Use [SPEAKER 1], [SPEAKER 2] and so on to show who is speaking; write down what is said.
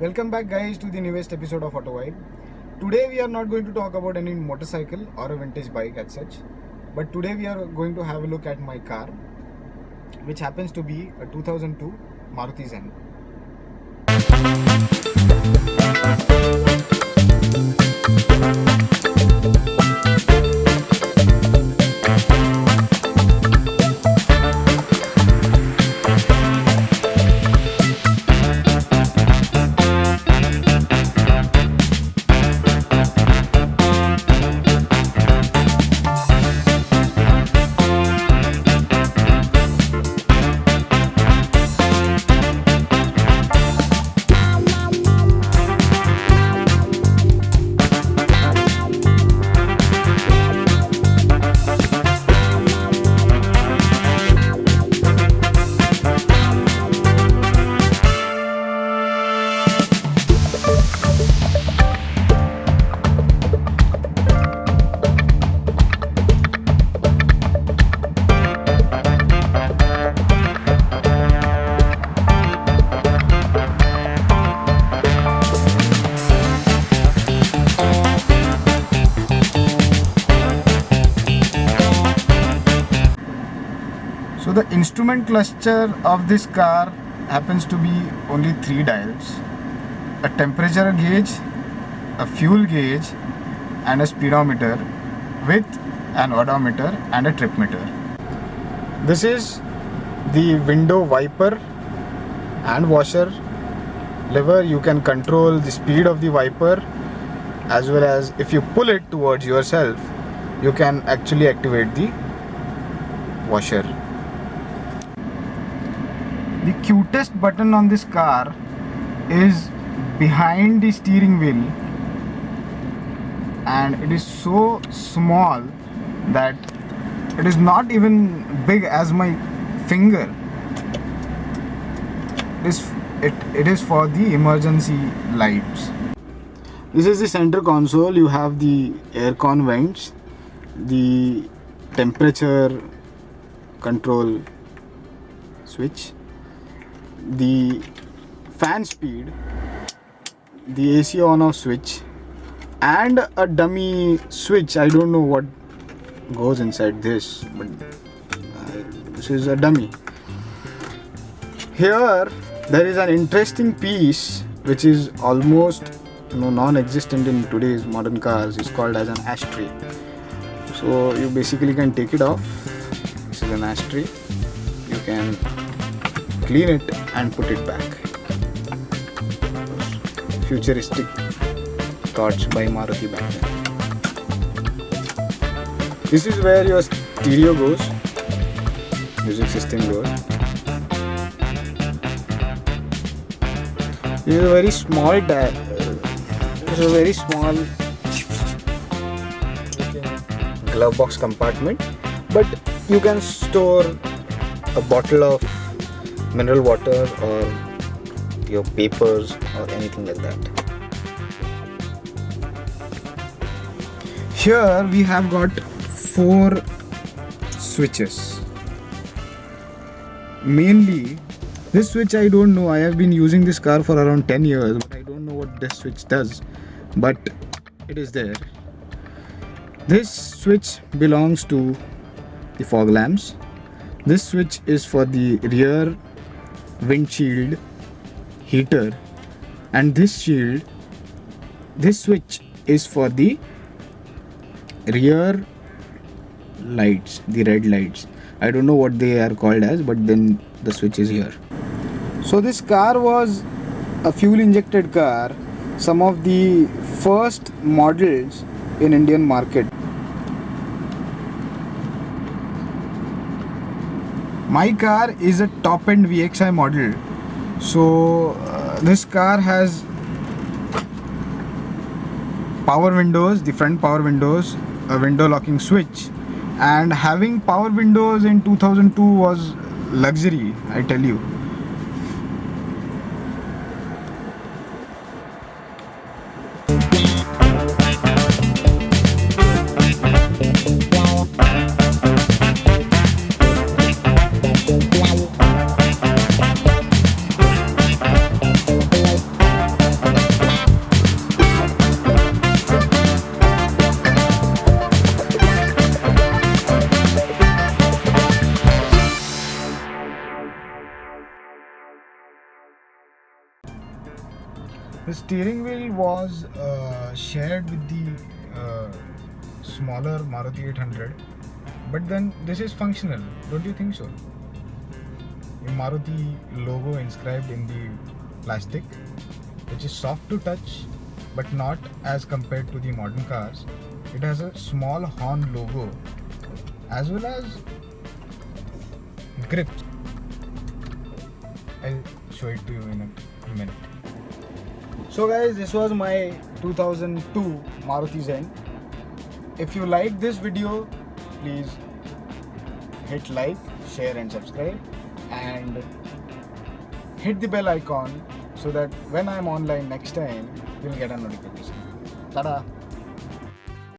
[SPEAKER 1] Welcome back guys to the newest episode of Auto Vibe. Today we are not going to talk about any motorcycle or a vintage bike as such, but today we are going to have a look at my car, which happens to be a 2002 Maruti Zen. So the instrument cluster of this car happens to be only 3 dials: a temperature gauge, a fuel gauge and a speedometer with an odometer and a trip meter. This is the window wiper and washer lever. You can control the speed of the wiper, as well as if you pull it towards yourself, you can actually activate the washer. The cutest button on this car is behind the steering wheel, and it is so small that it is not even big as my finger. It is for the emergency lights. This is the center console. You have the air con vents, the temperature control switch, the fan speed, the AC on off switch, and a dummy switch. I don't know what goes inside this, but this is a dummy. Here there is an interesting piece which is almost non-existent in today's modern cars. It's called as an ashtray. So you basically can take it off. This is an ashtray. You can clean it and put it back. Futuristic thoughts by Maruti back then. This is where your stereo goes, music system goes. This is a very small glove box compartment, but you can store a bottle of mineral water or your papers or anything like that. Here we have got 4 switches. Mainly this switch I don't know. I have been using this car for around 10 years, but I don't know what this switch does, but it is there. This switch belongs to the fog lamps. This switch is for the rear windshield heater, and this switch is for the rear lights, the red lights. I don't know what they are called as, but then the switch is here. So this car was a fuel injected car, some of the first models in Indian market. My car is a top-end VXI model. So this car has power windows, the front power windows, a window locking switch, and having power windows in 2002 was luxury, I tell you. The steering wheel was shared with the smaller Maruti 800, but then this is functional, don't you think so? The Maruti logo inscribed in the plastic, which is soft to touch but not as compared to the modern cars. It has a small horn logo as well as grip. I'll show it to you in a minute. So guys, this was my 2002 Maruti Zen. If you like this video, please hit like, share and subscribe, and hit the bell icon so that when I'm online next time, you'll get a notification. Ta-da!